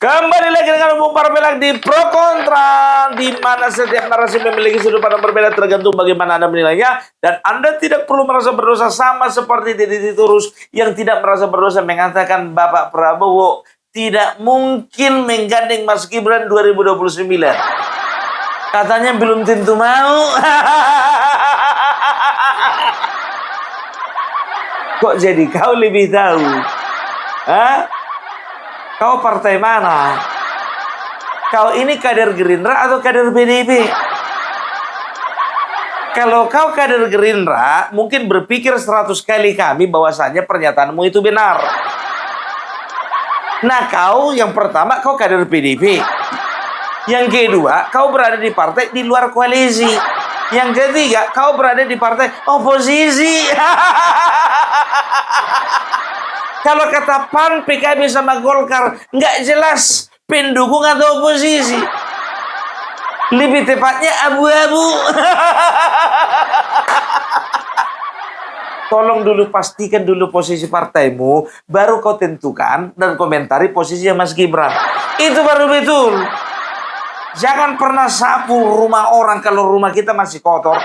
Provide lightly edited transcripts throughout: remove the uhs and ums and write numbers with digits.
Kembali lagi dengan Bung Parpelak di Pro Kontra, di mana setiap narasi memiliki sudut pandang berbeda tergantung bagaimana Anda menilainya, dan Anda tidak perlu merasa berdosa, sama seperti Deddy Sitorus yang tidak merasa berdosa mengatakan Bapak Prabowo tidak mungkin menggandeng Mas Gibran 2029. Katanya belum tentu mau. Kok jadi kau lebih tahu? Hah? Kau partai mana? Kau ini kader Gerindra atau kader PDIP? Kalau kau kader Gerindra, mungkin berpikir 100 kali kami bahwasanya pernyataanmu itu benar. Nah, kau yang pertama, kau kader PDIP. Yang kedua, kau berada di partai di luar koalisi. Yang ketiga, kau berada di partai oposisi. Kalau kata PAN, PKB sama Golkar nggak jelas pendukung atau oposisi. Lebih tepatnya abu-abu. Tolong dulu pastikan dulu posisi partaimu, baru kau tentukan dan komentari posisi Mas Gibran. Itu baru betul. Jangan pernah sapu rumah orang kalau rumah kita masih kotor.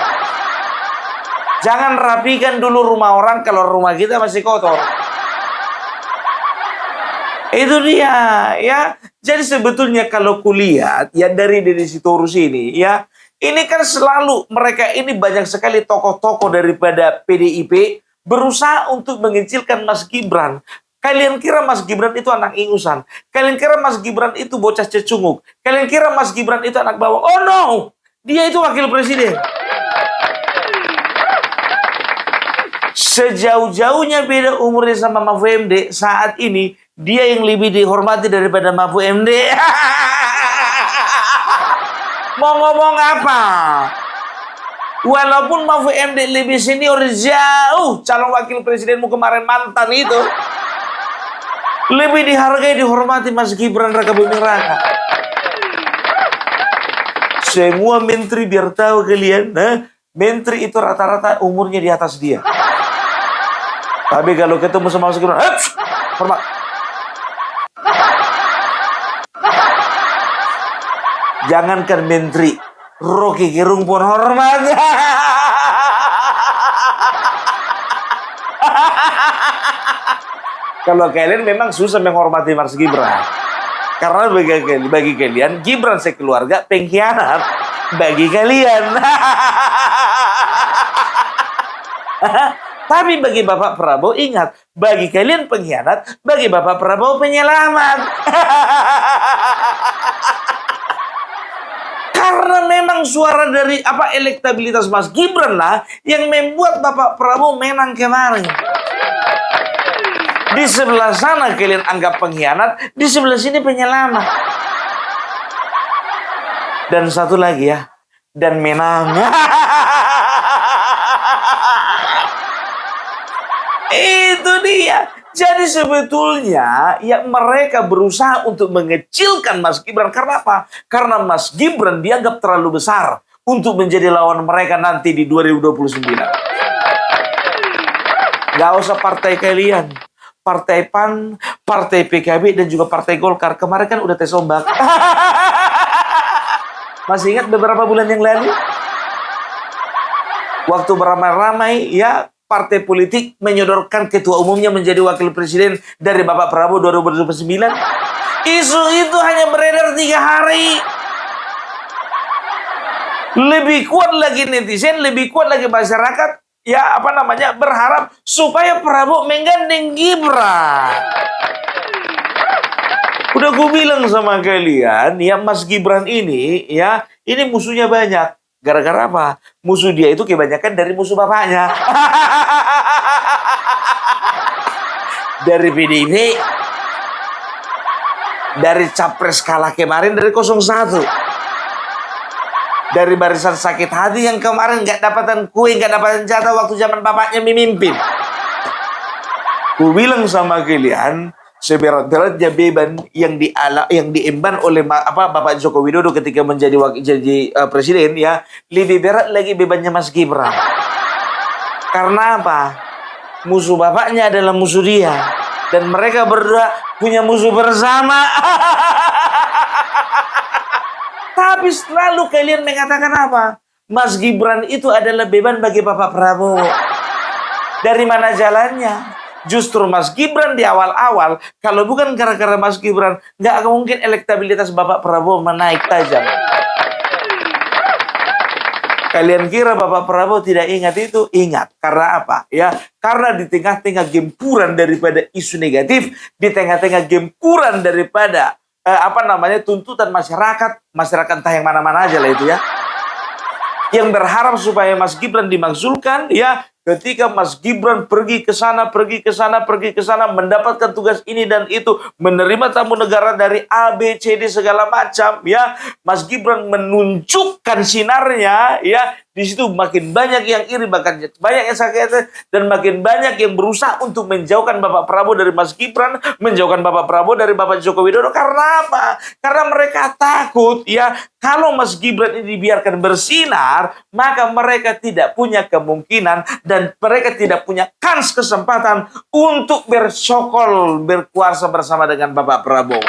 Jangan rapikan dulu rumah orang kalau rumah kita masih kotor. Itu dia, ya. Jadi sebetulnya kalau kulihat ya dari Deddy Sitorus ini, ya, ini kan selalu mereka ini banyak sekali tokoh-tokoh daripada PDIP berusaha untuk mengecilkan Mas Gibran. Kalian kira Mas Gibran itu anak ingusan? Kalian kira Mas Gibran itu bocah cecunguk? Kalian kira Mas Gibran itu anak bawang? Oh no, dia itu wakil presiden. Sejauh-jauhnya beda umurnya sama Mahfud MD, saat ini dia yang lebih dihormati daripada Mahfud MD. Mau ngomong apa? Walaupun Mahfud MD lebih senior jauh, calon wakil presidenmu kemarin mantan itu lebih dihargai, dihormati Mas Gibran Raka Buming Raka. Semua menteri biar tahu kalian, menteri itu rata-rata umurnya di atas dia. Tapi kalau ketemu sama Mas Gibran, hormat. Jangankan menteri, Rocky Gerung pun hormat. Kalau kalian memang susah menghormati Mas Gibran, karena bagi kalian Gibran sekeluarga pengkhianat bagi kalian. Tapi bagi Bapak Prabowo, ingat, bagi kalian pengkhianat, bagi Bapak Prabowo penyelamat. Karena memang suara dari elektabilitas Mas Gibran lah yang membuat Bapak Prabowo menang kemarin. Di sebelah sana kalian anggap pengkhianat, di sebelah sini penyelamat. Dan satu lagi ya, dan menang. Itu dia. Jadi sebetulnya ya mereka berusaha untuk mengecilkan Mas Gibran. Karena apa? Karena Mas Gibran dianggap terlalu besar untuk menjadi lawan mereka nanti di 2029. Gak usah partai kalian, partai PAN, partai PKB, dan juga partai Golkar. Kemarin kan udah tes ombak. Masih ingat beberapa bulan yang lalu? Waktu beramai-ramai ya, partai politik menyodorkan ketua umumnya menjadi wakil presiden dari Bapak Prabowo 2029. Isu itu hanya beredar 3 hari. Lebih kuat lagi netizen, lebih kuat lagi masyarakat, ya berharap supaya Prabowo menggandeng Gibran. Udah gue bilang sama kalian, ya Mas Gibran ini, ya ini musuhnya banyak. Gara-gara apa? Musuh dia itu kebanyakan dari musuh bapaknya. Dari PDIP. Dari capres kalah kemarin dari 01. Dari barisan sakit hati yang kemarin nggak dapatan kue, nggak dapatan jatah waktu zaman bapaknya memimpin. Ku bilang sama kalian, seberat-beratnya beban yang diemban oleh Bapak Joko Widodo ketika menjadi presiden, ya lebih berat lagi bebannya Mas Gibran. Karena apa? Musuh bapaknya adalah musuh dia, dan mereka berdua punya musuh bersama. Tapi selalu kalian mengatakan apa? Mas Gibran itu adalah beban bagi Bapak Prabowo. Dari mana jalannya? Justru Mas Gibran di awal-awal, kalau bukan gara-gara Mas Gibran, nggak mungkin elektabilitas Bapak Prabowo menaik tajam. Kalian kira Bapak Prabowo tidak ingat itu? Ingat. Karena apa? Ya, karena di tengah-tengah gempuran daripada isu negatif, di tengah-tengah gempuran daripada tuntutan masyarakat entah yang mana-mana aja lah itu ya, yang berharap supaya Mas Gibran dimakzulkan, ya, ketika Mas Gibran pergi ke sana, mendapatkan tugas ini dan itu, menerima tamu negara dari A, B, C, D segala macam, ya, Mas Gibran menunjukkan sinarnya, ya, di situ makin banyak yang iri, bahkan banyak yang sakit, dan makin banyak yang berusaha untuk menjauhkan Bapak Prabowo dari Mas Gibran, menjauhkan Bapak Prabowo dari Bapak Joko Widodo. Karena apa? Karena mereka takut, ya, kalau Mas Gibran ini dibiarkan bersinar, maka mereka tidak punya kemungkinan dan mereka tidak punya kesempatan untuk bersokol, berkuasa bersama dengan Bapak Prabowo.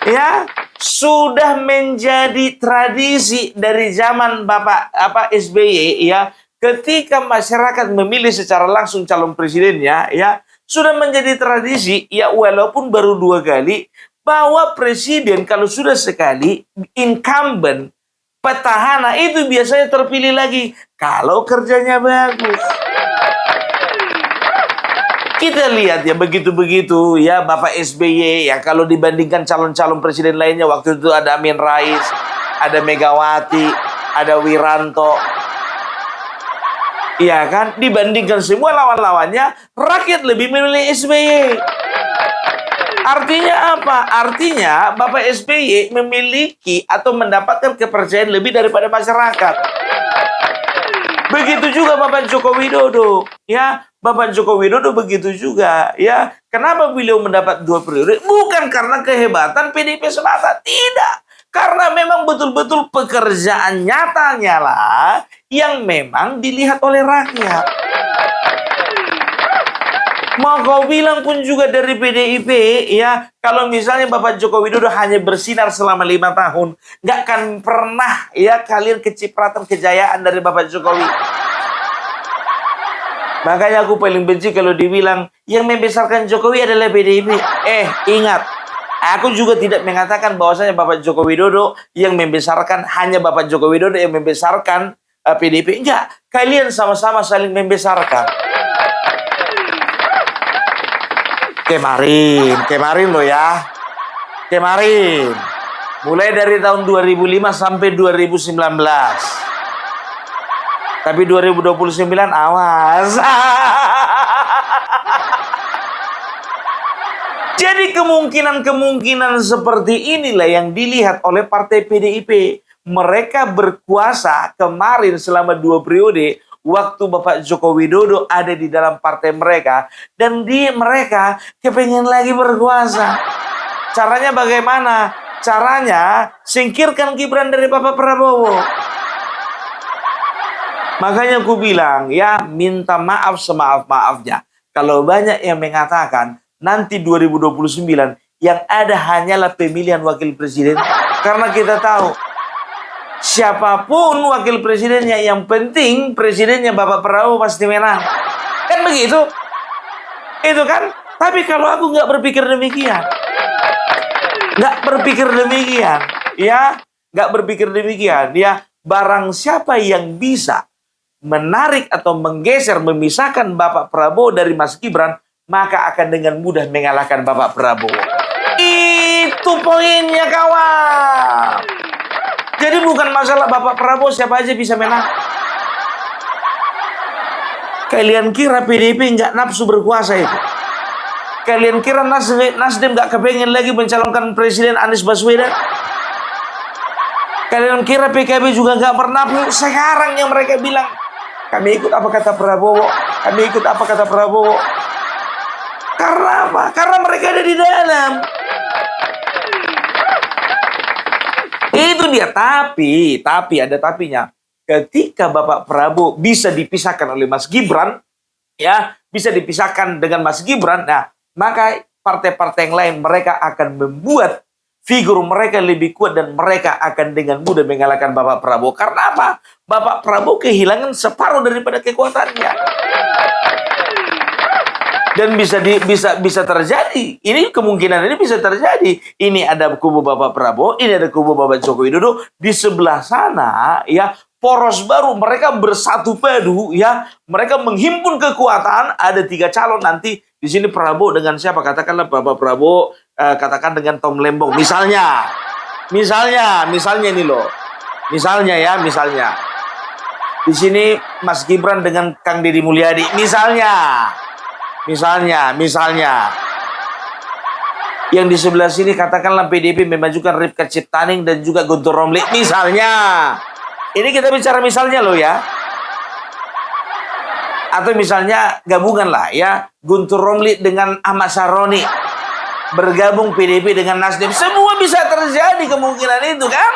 Ya, sudah menjadi tradisi dari zaman Bapak SBY, ya, ketika masyarakat memilih secara langsung calon presidennya, ya, sudah menjadi tradisi, ya, walaupun baru 2 kali, bahwa presiden kalau sudah sekali incumbent, petahana itu biasanya terpilih lagi kalau kerjanya bagus. Kita lihat ya begitu-begitu ya Bapak SBY, ya, kalau dibandingkan calon-calon presiden lainnya, waktu itu ada Amin Rais, ada Megawati, ada Wiranto. Iya kan? Dibandingkan semua lawan-lawannya, rakyat lebih memilih SBY. Artinya apa? Artinya Bapak SBY memiliki atau mendapatkan kepercayaan lebih daripada masyarakat. Begitu juga Bapak Joko Widodo, ya. Bapak Joko Widodo begitu juga, ya. Kenapa beliau mendapat 2 periode? Bukan karena kehebatan PDIP semata, tidak. Karena memang betul-betul pekerjaan nyatanya lah yang memang dilihat oleh rakyat. Mau kau bilang pun juga dari PDIP, ya, kalau misalnya Bapak Joko Widodo hanya bersinar selama 5 tahun, nggak akan pernah, ya, kalian kecipratan kejayaan dari Bapak Jokowi. Makanya aku paling benci kalau dibilang yang membesarkan Jokowi adalah PDIP. Ingat, aku juga tidak mengatakan bahwasanya Bapak Joko Widodo yang membesarkan, hanya Bapak Joko Widodo yang membesarkan PDIP. Enggak, kalian sama-sama saling membesarkan. Kemarin loh ya. Kemarin. Mulai dari tahun 2005 sampai 2019. Tapi 2029 awas. Jadi kemungkinan-kemungkinan seperti inilah yang dilihat oleh partai PDIP. Mereka berkuasa kemarin selama 2 periode. Waktu Bapak Joko Widodo ada di dalam partai mereka, dan mereka kepengen lagi berkuasa. Caranya bagaimana? Caranya singkirkan Gibran dari Bapak Prabowo. Makanya aku bilang, ya, minta maaf semaaf-maafnya. Kalau banyak yang mengatakan nanti 2029 yang ada hanyalah pemilihan wakil presiden, karena kita tahu siapapun wakil presidennya, yang penting presidennya Bapak Prabowo pasti menang. Kan begitu? Itu kan? Tapi kalau aku nggak berpikir demikian. Ya, barang siapa yang bisa menarik atau menggeser, memisahkan Bapak Prabowo dari Mas Gibran, maka akan dengan mudah mengalahkan Bapak Prabowo. Itu poinnya, kawan. Jadi bukan masalah Bapak Prabowo, siapa aja bisa menang. Kalian kira PDIP nggak nafsu berkuasa itu? Kalian kira Nasdem nggak kepengen lagi mencalonkan Presiden Anies Baswedan? Kalian kira PKB juga nggak bernafsu? Sekarang yang mereka bilang, kami ikut apa kata Prabowo, Karena apa? Karena mereka ada di dalam. Itu dia. Tapi ada tapinya. Ketika Bapak Prabowo bisa dipisahkan oleh Mas Gibran, ya, bisa dipisahkan dengan Mas Gibran, nah, maka partai-partai yang lain mereka akan membuat figur mereka lebih kuat dan mereka akan dengan mudah mengalahkan Bapak Prabowo. Karena apa? Bapak Prabowo kehilangan separuh daripada kekuatannya. Dan bisa terjadi. Ini kemungkinan ini bisa terjadi. Ini ada kubu Bapak Prabowo, ini ada kubu Bapak Joko Widodo. Di sebelah sana, ya, poros baru, mereka bersatu padu, ya, mereka menghimpun kekuatan. Ada 3 calon nanti di sini Prabowo dengan siapa? Katakanlah Bapak Prabowo, katakan dengan Tom Lembong, misalnya ini loh, misalnya di sini Mas Gibran dengan Kang Deddy Mulyadi, misalnya. Yang di sebelah sini katakanlah PDIP memajukan Rifka Ciptaning dan juga Guntur Romli, misalnya. Ini kita bicara misalnya loh ya. Atau misalnya gabungan lah ya, Guntur Romli dengan Ahmad Saroni, bergabung PDIP dengan Nasdem. Semua bisa terjadi kemungkinan itu kan.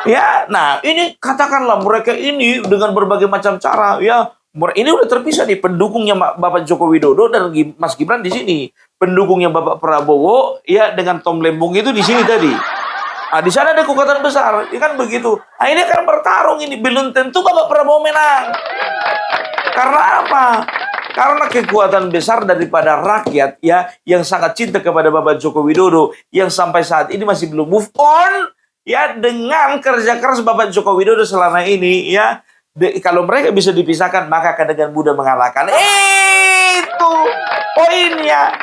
Ya, nah ini katakanlah mereka ini dengan berbagai macam cara ya. Ini udah terpisah nih, pendukungnya Bapak Joko Widodo dan Mas Gibran di sini, pendukungnya Bapak Prabowo ya dengan Tom Lembong itu di sini tadi. Nah, di sana ada kekuatan besar, ya kan begitu. Nah, ini akan bertarung ini, belum tentu Bapak Prabowo menang. Karena apa? Karena kekuatan besar daripada rakyat ya yang sangat cinta kepada Bapak Joko Widodo yang sampai saat ini masih belum move on ya dengan kerja keras Bapak Joko Widodo selama ini ya. Kalau mereka bisa dipisahkan, maka akan dengan mudah mengalahkan. Itu poinnya.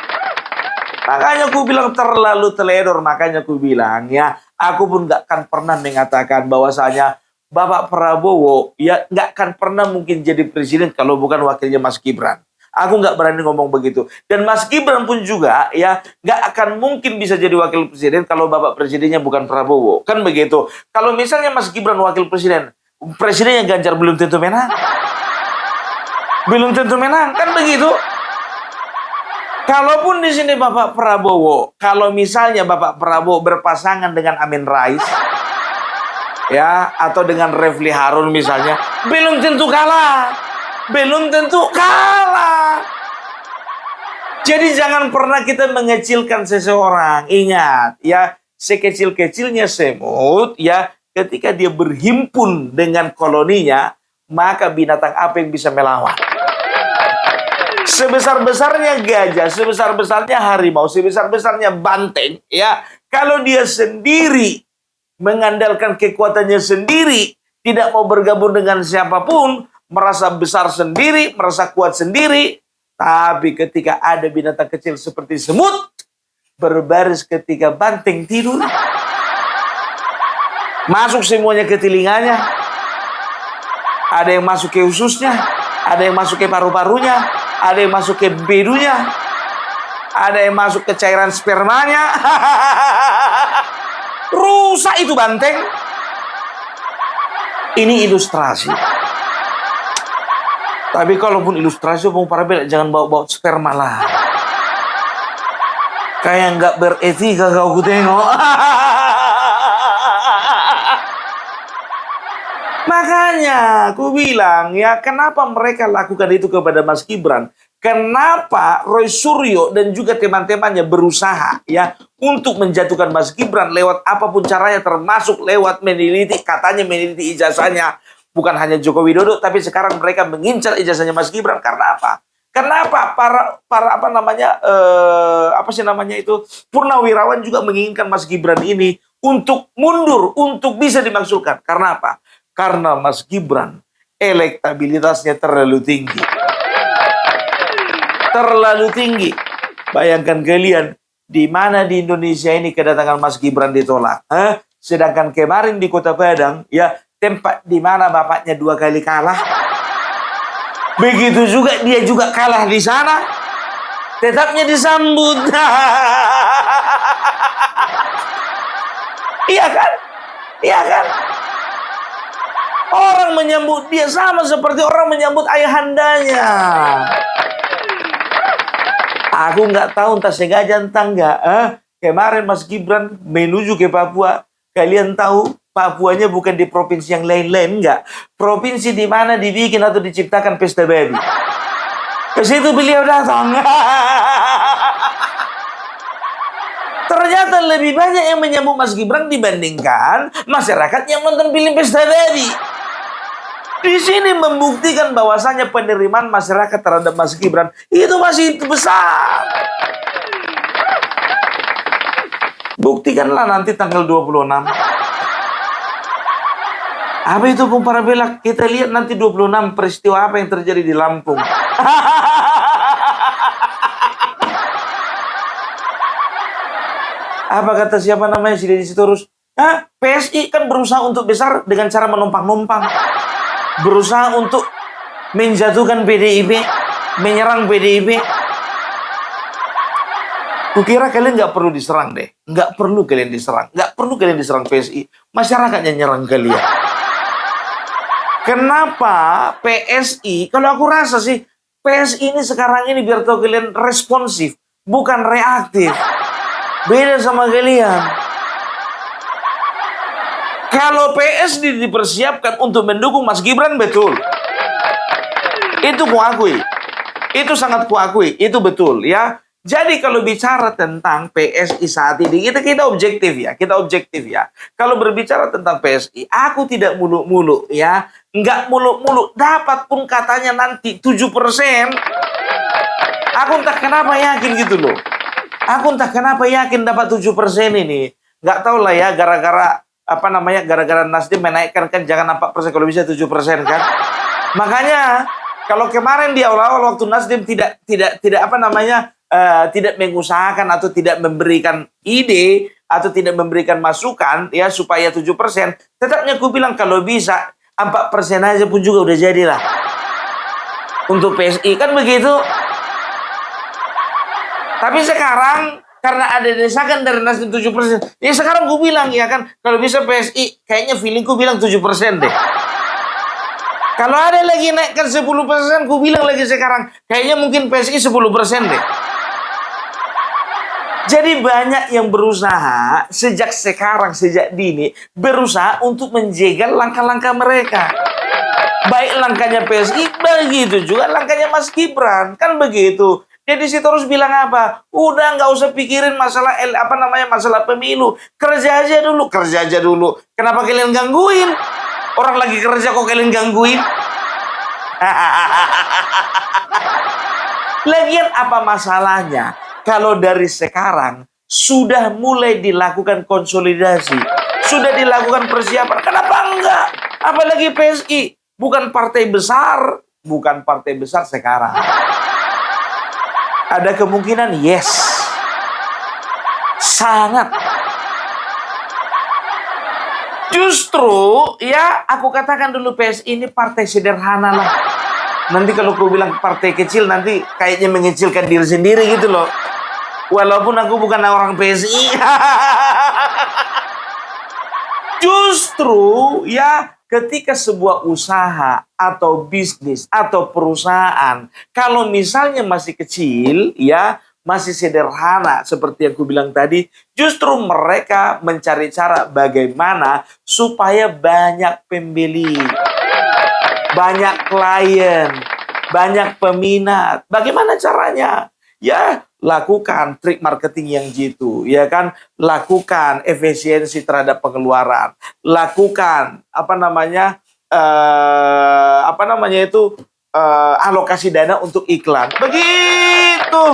Makanya aku bilang terlalu teledor. Makanya aku bilang ya, aku pun gak akan pernah mengatakan bahwasanya Bapak Prabowo ya gak akan pernah mungkin jadi presiden kalau bukan wakilnya Mas Gibran. Aku gak berani ngomong begitu. Dan Mas Gibran pun juga ya gak akan mungkin bisa jadi wakil presiden kalau Bapak presidennya bukan Prabowo. Kan begitu. Kalau misalnya Mas Gibran wakil presiden, presidennya Ganjar belum tentu menang. Belum tentu menang, kan begitu. Kalaupun di sini Bapak Prabowo, kalau misalnya Bapak Prabowo berpasangan dengan Amin Rais, ya, atau dengan Refli Harun misalnya, belum tentu kalah. Belum tentu kalah. Jadi jangan pernah kita mengecilkan seseorang. Ingat, ya, sekecil-kecilnya semut, ya, ketika dia berhimpun dengan koloninya, maka binatang apa yang bisa melawan? Sebesar-besarnya gajah, sebesar-besarnya harimau, sebesar-besarnya banteng, ya, kalau dia sendiri mengandalkan kekuatannya sendiri, tidak mau bergabung dengan siapapun, merasa besar sendiri, merasa kuat sendiri, tapi ketika ada binatang kecil seperti semut berbaris ketika banteng tidur, masuk semuanya ke telinganya, ada yang masuk ke ususnya, ada yang masuk ke paru-parunya, ada yang masuk ke bedunya, ada yang masuk ke cairan spermanya. Rusak itu banteng. Ini ilustrasi. Tapi kalaupun ilustrasi, Bung Parabel, jangan bawa-bawa sperma lah. Kayak nggak beretika kau tengok. Makanya aku bilang ya, kenapa mereka lakukan itu kepada Mas Gibran? Kenapa Roy Suryo dan juga teman-temannya berusaha ya untuk menjatuhkan Mas Gibran lewat apapun caranya, termasuk lewat meneliti, katanya meneliti ijazahnya bukan hanya Joko Widodo, tapi sekarang mereka mengincar ijazahnya Mas Gibran. Karena apa? Kenapa para apa namanya purnawirawan juga menginginkan Mas Gibran ini untuk mundur, untuk bisa dimaksudkan. Karena apa? Karena Mas Gibran elektabilitasnya terlalu tinggi. Terlalu tinggi. Bayangkan kalian, di mana di Indonesia ini kedatangan Mas Gibran ditolak. Sedangkan kemarin di Kota Padang, ya, tempat di mana bapaknya 2 kali kalah. Begitu juga dia juga kalah di sana, tetapnya disambut. Iya kan? Iya kan? Orang menyambut dia sama seperti orang menyambut ayahandanya. Aku nggak tahu entah sengaja entah enggak. Kemarin Mas Gibran menuju ke Papua. Kalian tahu Papuanya bukan di provinsi yang lain-lain, enggak. Provinsi di mana dibikin atau diciptakan pesta babi. Ke situ beliau datang. Ternyata lebih banyak yang menyambut Mas Gibran dibandingkan masyarakat yang nonton film pesta tadi. Di sini membuktikan bahwasanya penerimaan masyarakat terhadap Mas Gibran itu masih besar. Buktikanlah nanti tanggal 26. Apa itu Bung Parabella? Kita lihat nanti 26 peristiwa apa yang terjadi di Lampung. Apa kata siapa namanya si Deddy Sitorus? PSI kan berusaha untuk besar dengan cara menumpang-numpang. Berusaha untuk menjatuhkan PDIP, menyerang PDIP. Kukira kalian nggak perlu diserang deh. Nggak perlu kalian diserang. Nggak perlu kalian diserang PSI. Masyarakatnya nyerang kalian. Kenapa PSI? Kalau aku rasa sih, PSI ini sekarang ini biar tahu kalian responsif. Bukan reaktif. Beda sama kalian. Kalau PSD dipersiapkan untuk mendukung Mas Gibran, betul. Itu kuakui. Itu sangat kuakui. Itu betul ya. Jadi kalau bicara tentang PSI saat ini, kita objektif ya. Kita objektif ya. Kalau berbicara tentang PSI, aku tidak muluk-muluk ya. Nggak muluk-muluk. Dapat pun katanya nanti 7%. Aku entah kenapa yakin gitu loh. Aku entah kenapa yakin dapat 7% ini. Nggak tahu lah ya, gara-gara gara-gara Nasdem menaikkan kan jangan 4%, kalau bisa 7% kan. Makanya kalau kemarin di awal-awal waktu Nasdem tidak tidak mengusahakan atau tidak memberikan ide atau tidak memberikan masukan ya supaya 7%, tetapnya aku bilang kalau bisa 4% aja pun juga udah jadilah untuk PSI kan begitu. Tapi sekarang karena ada desakan dari Nasdem 7%, ya sekarang gue bilang ya kan, kalau bisa PSI, kayaknya feelingku bilang 7% deh. Kalau ada lagi naikkan 10%, gue bilang lagi sekarang, kayaknya mungkin PSI 10% deh. Jadi banyak yang berusaha sejak sekarang, sejak dini, berusaha untuk menjegal langkah-langkah mereka. Baik langkahnya PSI, begitu juga langkahnya Mas Gibran, kan begitu. Jadi Sitorus bilang apa? Udah nggak usah pikirin masalah masalah pemilu. Kerja aja dulu. Kenapa kalian gangguin? Orang lagi kerja kok kalian gangguin? Lagian apa masalahnya? Kalau dari sekarang sudah mulai dilakukan konsolidasi, sudah dilakukan persiapan, kenapa enggak? Apalagi PSI, bukan partai besar sekarang. Ada kemungkinan yes. Sangat. Justru ya aku katakan dulu PSI ini partai sederhana lah. Nanti kalau aku bilang partai kecil nanti kayaknya mengecilkan diri sendiri gitu loh. Walaupun aku bukan orang PSI. Justru ya ketika sebuah usaha atau bisnis atau perusahaan kalau misalnya masih kecil ya, masih sederhana seperti yang aku bilang tadi, justru mereka mencari cara bagaimana supaya banyak pembeli, banyak klien, banyak peminat. Bagaimana caranya? Ya, lakukan trik marketing yang jitu, ya kan? Lakukan efisiensi terhadap pengeluaran. Lakukan alokasi dana untuk iklan. Begitu.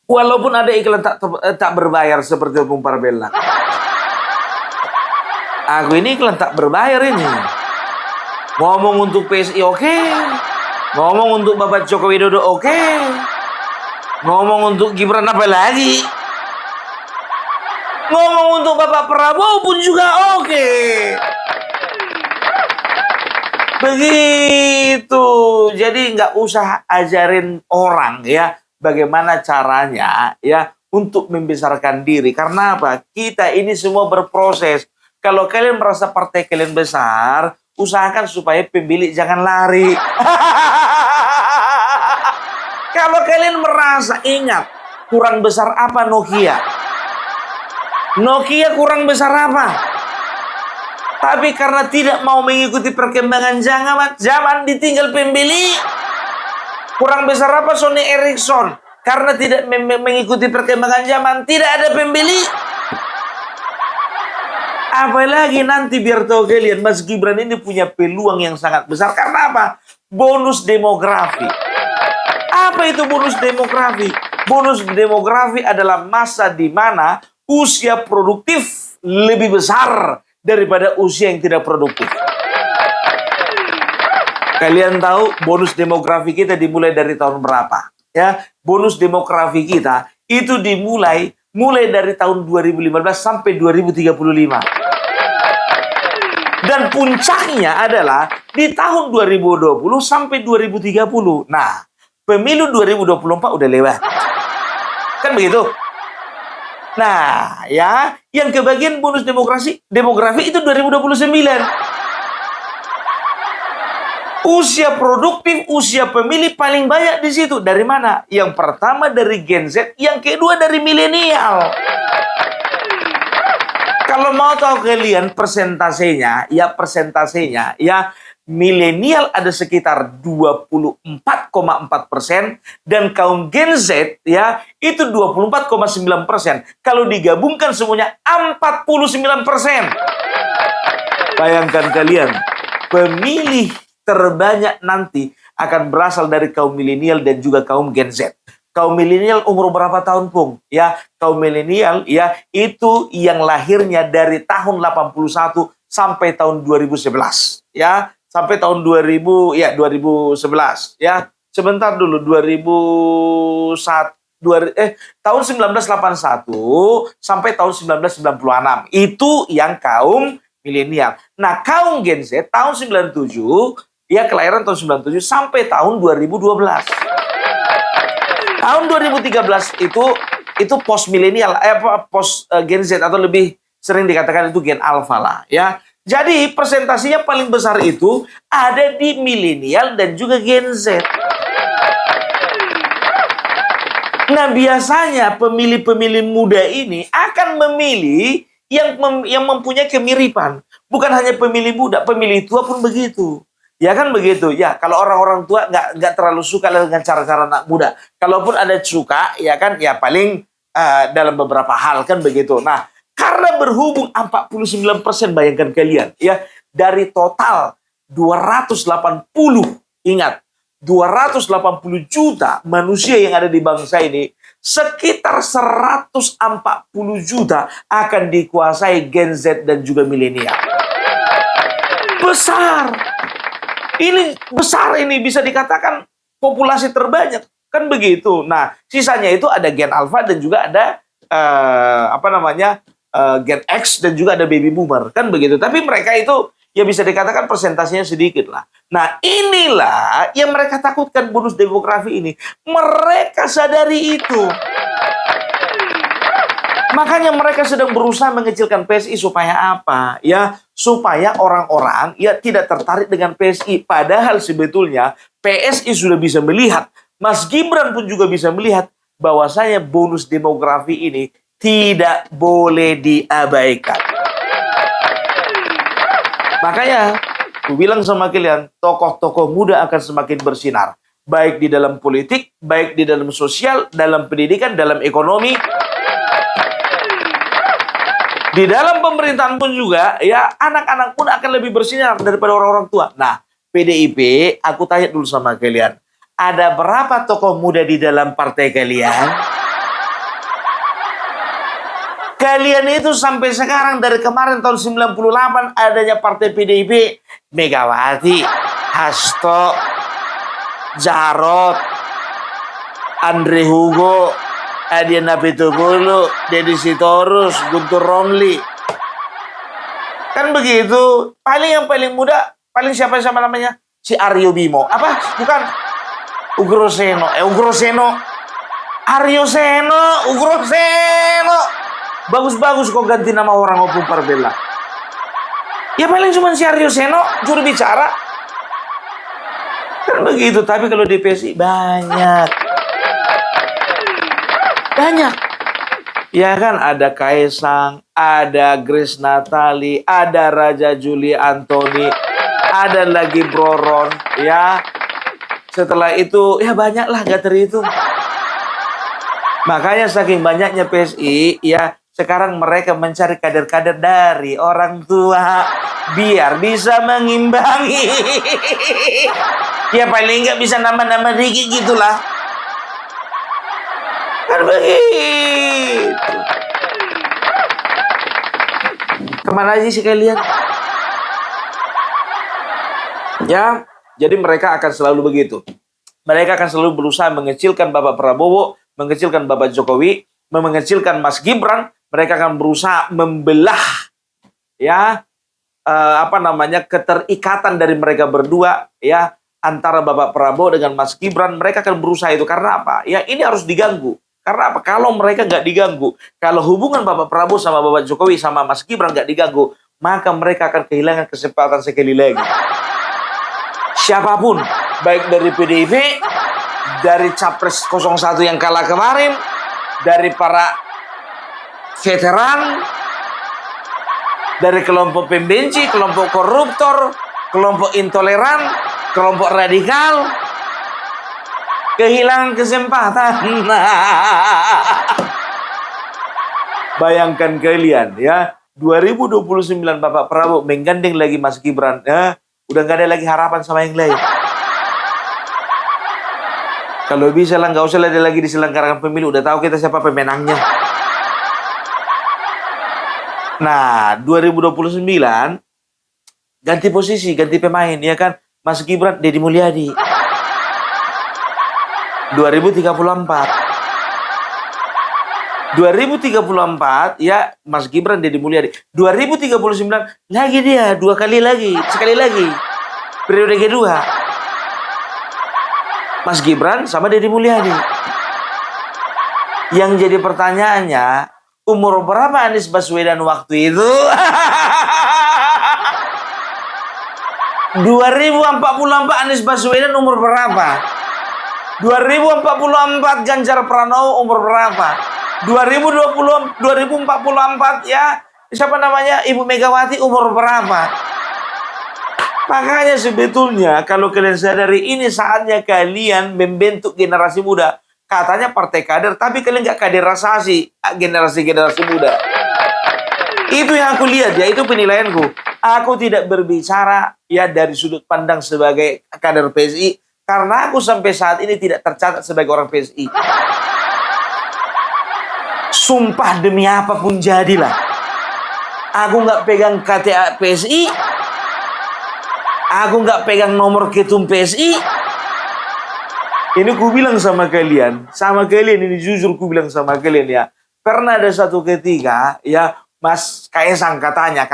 Walaupun ada iklan tak berbayar seperti Bung Parabella. Aku ini iklan tak berbayar ini. Ngomong untuk PSI oke. Ngomong untuk Bapak Joko Widodo oke. Ngomong untuk Gibran apa lagi? Ngomong untuk Bapak Prabowo pun juga oke. Begitu. Jadi nggak usah ajarin orang ya bagaimana caranya ya untuk membesarkan diri. Karena apa? Kita ini semua berproses. Kalau kalian merasa partai kalian besar, usahakan supaya pemilih jangan lari. Kalau kalian merasa, ingat, kurang besar apa Nokia? Nokia kurang besar apa? Tapi karena tidak mau mengikuti perkembangan zaman ditinggal pembeli. Kurang besar apa Sony Ericsson? Karena tidak mengikuti perkembangan zaman, tidak ada pembeli. Apalagi nanti biar tahu kalian, Mas Gibran ini punya peluang yang sangat besar. Karena apa? Bonus demografi. Apa itu bonus demografi? Bonus demografi adalah masa di mana usia produktif lebih besar daripada usia yang tidak produktif. Kalian tahu bonus demografi kita dimulai dari tahun berapa? Ya, bonus demografi kita itu mulai dari tahun 2015 sampai 2035. Dan puncaknya adalah di tahun 2020 sampai 2030. Nah, pemilu 2024 udah lewat. Kan begitu? Nah, ya, yang kebagian bonus demografi itu 2029. Usia produktif, usia pemilih paling banyak di situ. Dari mana? Yang pertama dari Gen Z, yang kedua dari milenial. Kalau mau tahu kalian persentasenya, ya milenial ada sekitar 24,4% dan kaum Gen Z ya itu 24,9%. Kalau digabungkan semuanya 49%. Bayangkan kalian, pemilih terbanyak nanti akan berasal dari kaum milenial dan juga kaum Gen Z. Kaum milenial umur berapa tahun, Pung? Ya, kaum milenial ya itu yang lahirnya dari tahun 81 sampai tahun 2011. Ya, sampai tahun 2011 ya. Sebentar dulu, tahun 1981 sampai tahun 1996. Itu yang kaum milenial. Nah, kaum Gen Z tahun 97, ya kelahiran tahun 97 sampai tahun 2012. Tahun 2013 itu post milenial, post Gen Z atau lebih sering dikatakan itu Gen Alpha lah, ya. Jadi presentasinya paling besar itu ada di milenial dan juga Gen Z. Nah, biasanya pemilih-pemilih muda ini akan memilih yang mempunyai kemiripan. Bukan hanya pemilih muda, pemilih tua pun begitu. Ya kan begitu. Ya, kalau orang-orang tua nggak terlalu suka dengan cara-cara anak muda. Kalaupun ada suka, ya kan, ya paling dalam beberapa hal kan begitu. Nah, karena berhubung 49%, bayangkan kalian, ya, dari total 280, ingat, 280 juta manusia yang ada di bangsa ini, sekitar 140 juta akan dikuasai Gen Z dan juga milenial. Besar. Ini besar, ini bisa dikatakan populasi terbanyak. Kan begitu. Nah, sisanya itu ada Gen Alpha dan juga ada Gen X dan juga ada baby boomer. Kan begitu. Tapi mereka itu ya bisa dikatakan presentasinya sedikit lah. Nah, inilah yang mereka takutkan bonus demografi ini. Mereka sadari itu. Makanya mereka sedang berusaha mengecilkan PSI supaya apa? Ya, supaya orang-orang ya tidak tertarik dengan PSI. Padahal sebetulnya PSI sudah bisa melihat, Mas Gibran pun juga bisa melihat bahwasanya bonus demografi ini tidak boleh diabaikan. Makanya, aku bilang sama kalian, tokoh-tokoh muda akan semakin bersinar. Baik di dalam politik, baik di dalam sosial, dalam pendidikan, dalam ekonomi. Di dalam pemerintahan pun juga, ya anak-anak pun akan lebih bersinar daripada orang-orang tua. Nah, PDIP, aku tanya dulu sama kalian. Ada berapa tokoh muda di dalam partai kalian? Kalian itu sampai sekarang, dari kemarin tahun 98 adanya partai PDIP, Megawati, Hasto, Jarot, Andre Hugo, Adiana Pitupulu, Deddy Sitorus, Guntur Romli. Kan begitu. Yang paling muda, paling siapa namanya? Si Aryo Bimo. Apa? Bukan. Ugroseno. Aryo Seno, Ugroseno. Bagus-bagus kok ganti nama orang Opung Parbella. Ya paling cuma si Aryo Seno, juru bicara. Kan begitu. Tapi kalau di PSI banyak. Ya kan, ada Kaisang, ada Grace Natali, ada Raja Juli Antoni, ada lagi Broron, ya. Setelah itu, ya banyaklah gak terhitung. Makanya saking banyaknya PSI, ya sekarang mereka mencari kader-kader dari orang tua biar bisa mengimbangi. Ya paling nggak bisa nambah-nambah dikit gitulah. Kan begitu. Kemana aja sih kalian? Ya, jadi mereka akan selalu begitu. Mereka akan selalu berusaha mengecilkan Bapak Prabowo, mengecilkan Bapak Jokowi, mengecilkan Mas Gibran. Mereka akan berusaha membelah, ya, keterikatan dari mereka berdua, ya, antara Bapak Prabowo dengan Mas Gibran. Mereka akan berusaha itu karena apa? Ya, ini harus diganggu. Karena apa? Kalau mereka nggak diganggu, kalau hubungan Bapak Prabowo sama Bapak Jokowi sama Mas Gibran nggak diganggu, maka mereka akan kehilangan kesempatan sekali lagi. Siapapun, baik dari PDIP, dari Capres 01 yang kalah kemarin, dari para veteran, dari kelompok pembenci, kelompok koruptor, kelompok intoleran, kelompok radikal, kehilangan kesempatan. Bayangkan kalian, ya, 2029 Bapak Prabowo menggandeng lagi Mas Gibran, ya, udah nggak ada lagi harapan sama yang lain. Kalau bisa lah nggak usah ada lagi diselenggarakan pemilu, udah tahu kita siapa pemenangnya. Nah, 2029 ganti posisi, ganti pemain, ya kan? Mas Gibran, Deddy Mulyadi. 2034, ya, Mas Gibran, Deddy Mulyadi. 2039 lagi dia, sekali lagi. Periode kedua. Mas Gibran sama Deddy Mulyadi. Yang jadi pertanyaannya, umur berapa Anies Baswedan waktu itu? 2044 Anies Baswedan umur berapa? 2044 Ganjar Pranowo umur berapa? 2044, ya, siapa namanya, Ibu Megawati umur berapa? Makanya sebetulnya kalau kalian sadari, ini saatnya kalian membentuk generasi muda. Katanya partai kader, tapi kalian nggak kaderisasi generasi muda. Itu yang aku lihat, ya, itu penilaianku. Aku tidak berbicara, ya, dari sudut pandang sebagai kader PSI, karena aku sampai saat ini tidak tercatat sebagai orang PSI. Sumpah demi apapun jadilah. Aku nggak pegang KTA PSI. Aku nggak pegang nomor ketum PSI. Ini ku bilang sama kalian ini jujur ku bilang sama kalian, ya. Pernah ada satu ketika, ya, Mas Kaisang katanya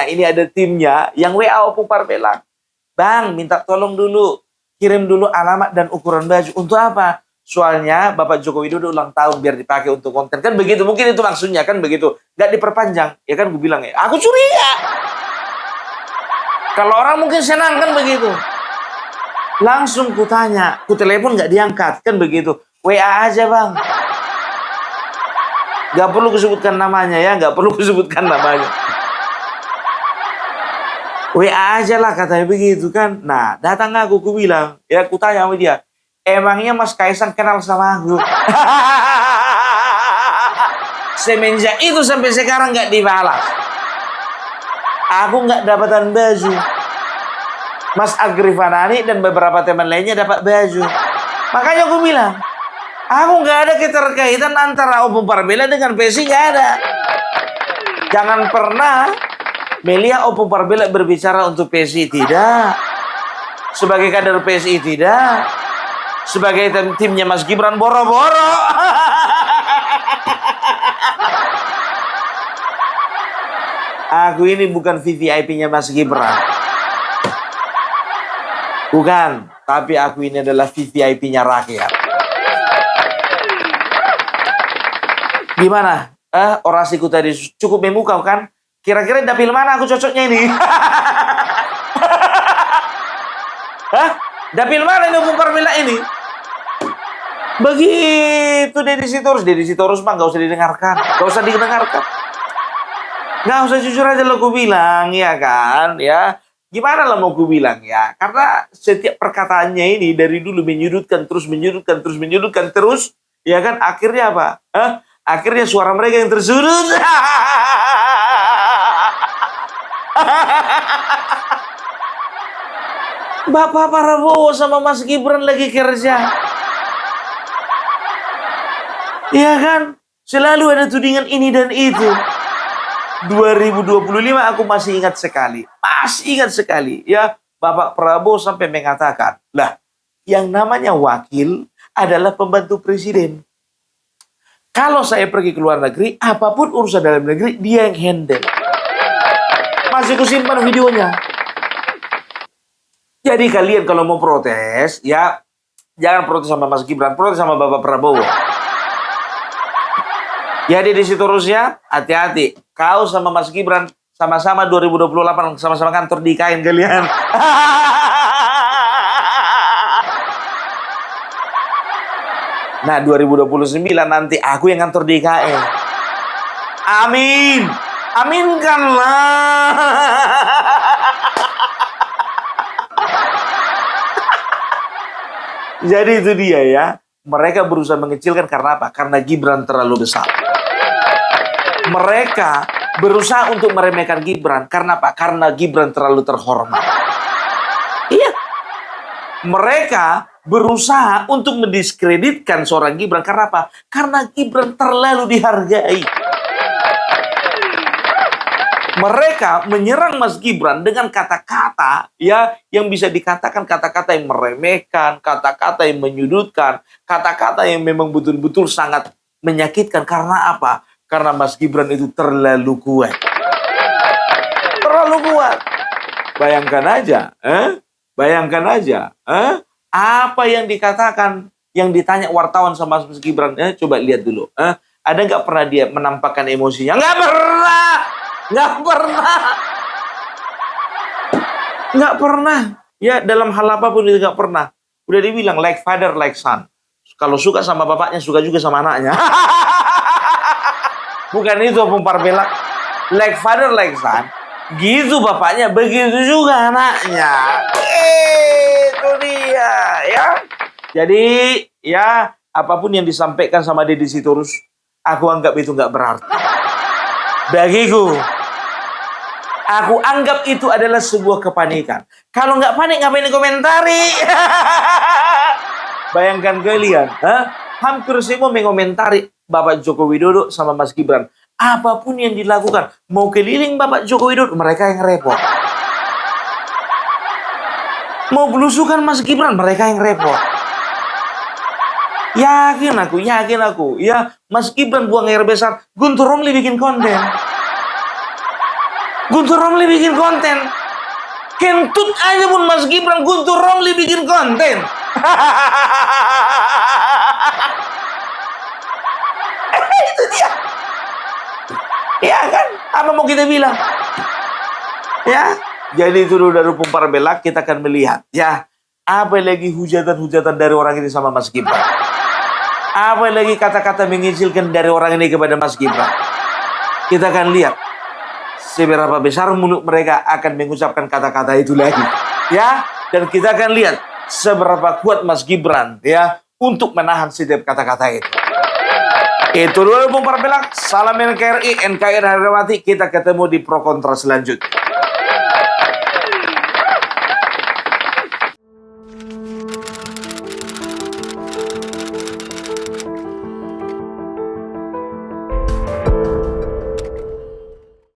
ini ada timnya yang WA Opung Parpela. Bang, minta tolong dulu, kirim dulu alamat dan ukuran baju. Untuk apa? Soalnya Bapak Joko Widodo ulang tahun biar dipakai untuk konten. Kan begitu, mungkin itu maksudnya, kan begitu. Nggak diperpanjang, ya kan gue bilang, ya. Aku curiga. Kalau orang mungkin senang, kan begitu. Langsung ku tanya, ku telepon nggak diangkat, kan begitu. WA aja bang. Nggak perlu kusebutkan namanya, ya, nggak perlu kusebutkan namanya. WA aja lah katanya begitu, kan. Nah, datang aku bilang, ya, ku tanya sama dia, emangnya Mas Kaisang kenal sama aku? Semenjak itu sampai sekarang nggak dibalas. Aku nggak dapatan baju. Mas Agri Fanani dan beberapa teman lainnya dapat baju. Makanya aku bilang, aku nggak ada keterkaitan antara Opung Parpela dengan PSI, nggak ada. Jangan pernah melihat Opung Parpela berbicara untuk PSI, tidak. Sebagai kader PSI, tidak. Sebagai timnya Mas Gibran, boro-boro. Aku ini bukan VVIP-nya Mas Gibran. Bukan, tapi aku ini adalah VVIP-nya rakyat. Gimana? Orasiku tadi cukup memukau, kan? Kira-kira dapil mana aku cocoknya ini? Hah? Dapil mana ini Opung Parpela ini? Begitu Deddy Sitorus mah nggak usah didengarkan. Nggak usah, jujur aja lo ku bilang, ya kan, ya. Gimana lah mau ku bilang, ya. Karena setiap perkataannya ini dari dulu menyudutkan terus. Ya kan, akhirnya apa? Akhirnya suara mereka yang tersudut. Bapak Prabowo sama Mas Gibran lagi kerja. Iya kan? Selalu ada tudingan ini dan itu. 2025 aku masih ingat sekali. Masih ingat sekali. Ya, Bapak Prabowo sampai mengatakan, lah, yang namanya wakil adalah pembantu presiden. Kalau saya pergi ke luar negeri, apapun urusan dalam negeri, dia yang handle. Masih kusimpan videonya. Jadi kalian kalau mau protes, ya jangan protes sama Mas Gibran, protes sama Bapak Prabowo. Jadi di situ Rusia, hati-hati. Kau sama Mas Gibran sama-sama 2028 sama-sama kantor di IKN kalian. Nah, 2029 nanti aku yang kantor di IKN. Amin. Aminkanlah. Jadi itu dia ya. Mereka berusaha mengecilkan karena apa? Karena Gibran terlalu besar. Mereka berusaha untuk meremehkan Gibran. Karena apa? Karena Gibran terlalu terhormat. Iya. Mereka berusaha untuk mendiskreditkan seorang Gibran. Karena apa? Karena Gibran terlalu dihargai. Mereka menyerang Mas Gibran dengan kata-kata ya yang bisa dikatakan kata-kata yang meremehkan, kata-kata yang menyudutkan, kata-kata yang memang betul-betul sangat menyakitkan. Karena apa? Karena Mas Gibran itu terlalu kuat. Terlalu kuat. Bayangkan aja, Bayangkan aja, apa yang dikatakan, yang ditanya wartawan sama Mas Gibran, coba lihat dulu, ada nggak pernah dia menampakkan emosinya? Nggak pernah. Nggak pernah. Ya, dalam hal apapun dia nggak pernah. Udah dibilang, like father, like son. Kalau suka sama bapaknya, suka juga sama anaknya. Bukan itu Bung Parpelak. Like father, like son. Gitu bapaknya, begitu juga anaknya. Itu dia, ya. Jadi, ya, apapun yang disampaikan sama Deddy Sitorus, aku anggap itu nggak berarti. Bagiku, aku anggap itu adalah sebuah kepanikan. Kalau nggak panik, ngapain dikomentari? Bayangkan kalian, hampir semua mengomentari Bapak Joko Widodo sama Mas Gibran. Apapun yang dilakukan, mau keliling Bapak Joko Widodo, mereka yang repot. Mau belusukan Mas Gibran, mereka yang repot. Yakin aku. Ya, Mas Gibran buang air besar, Guntur Romli bikin konten. Kentut aja pun Mas Gibran, Guntur Romli bikin konten. Itu dia. Ya kan? Apa mau kita bilang? Ya. Jadi itu dulu dari Bung Parpelak, kita akan melihat. Ya. Apa lagi hujatan-hujatan dari orang ini sama Mas Gibran? Apa lagi kata-kata mengicilkan dari orang ini kepada Mas Gibran? Kita akan lihat seberapa besar mulut mereka akan mengucapkan kata-kata itu lagi. Ya, dan kita akan lihat seberapa kuat Mas Gibran ya untuk menahan setiap kata-kata itu. Itu dulu Bung Parpelak. Salam NKRI, NKRI harga mati. Kita ketemu di pro kontra selanjutnya.